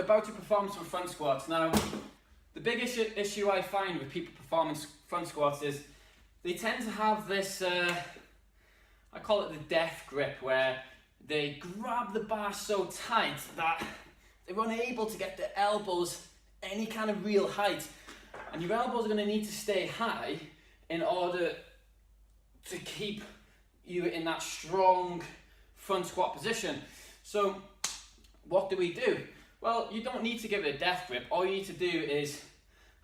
about to perform some front squats. Now, the biggest issue I find with people performing front squats is they tend to have this, I call it the death grip, where they grab the bar so tight that they're unable to get their elbows any kind of real height. And your elbows are going to need to stay high in order to keep you in that strong front squat position. So what do we do? Well, you don't need to give it a death grip. All you need to do is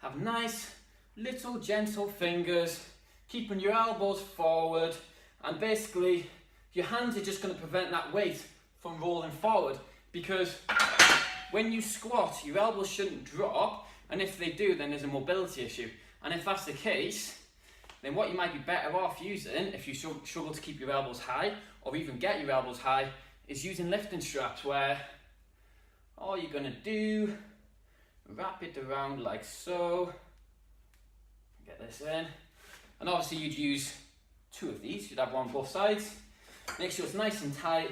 have nice little gentle fingers, keeping your elbows forward, and basically your hands are just going to prevent that weight from rolling forward, because when you squat your elbows shouldn't drop, and if they do then there's a mobility issue. And if that's the case, then what you might be better off using, if you struggle to keep your elbows high or even get your elbows high, is using lifting straps, where all you're going to do, wrap it around like so, get this in, and obviously you'd use two of these, you'd have one on both sides, make sure it's nice and tight,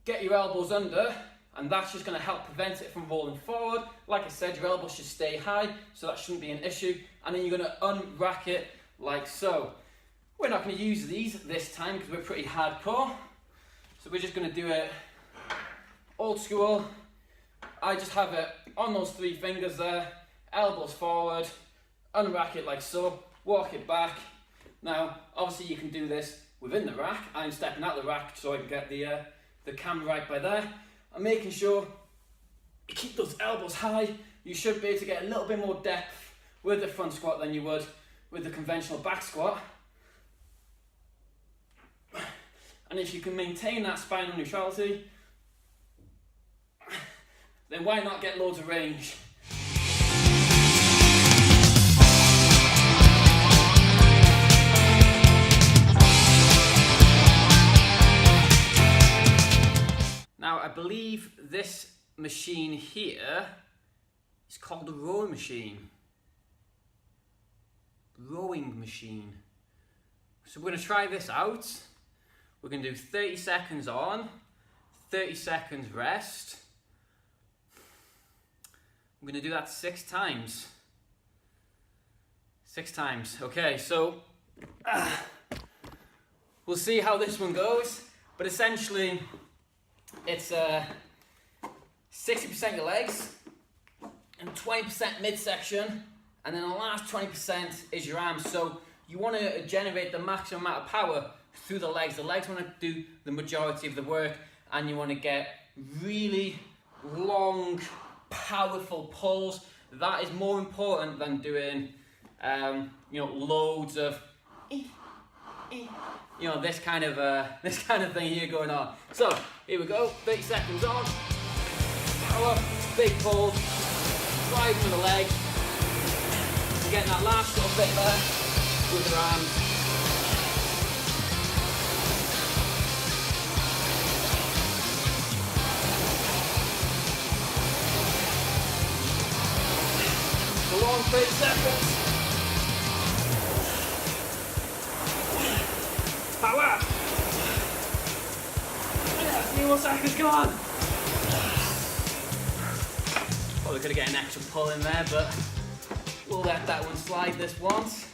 get your elbows under, and that's just going to help prevent it from rolling forward. Like I said, your elbows should stay high, so that shouldn't be an issue, and then you're going to unrack it like so. We're not going to use these this time because we're pretty hardcore, so we're just going to do it old school. I just have it on those three fingers there, elbows forward, unrack it like so, walk it back. Now, obviously you can do this within the rack. I'm stepping out the rack so I can get the camera right by there. I'm making sure you keep those elbows high. You should be able to get a little bit more depth with the front squat than you would with the conventional back squat. And if you can maintain that spinal neutrality, then why not get loads of range? Now, I believe this machine here is called a rowing machine. Rowing machine. So we're going to try this out. We're going to do 30 seconds on, 30 seconds rest. I'm going to do that 6 times. 6 times. Okay, so we'll see how this one goes. But essentially, it's 60% your legs and 20% midsection, and then the last 20% is your arms. So you want to generate the maximum amount of power through the legs. The legs want to do the majority of the work, and you want to get really long, powerful pulls. That is more important than doing loads of this kind of thing here going on. So here we go, 30 seconds on, power, big pull, slide with the leg, and getting that last little bit there with your arms. A long 30 seconds. Power! 3 more seconds, come on! Probably could have get an extra pull in there, but we'll let that one slide this once.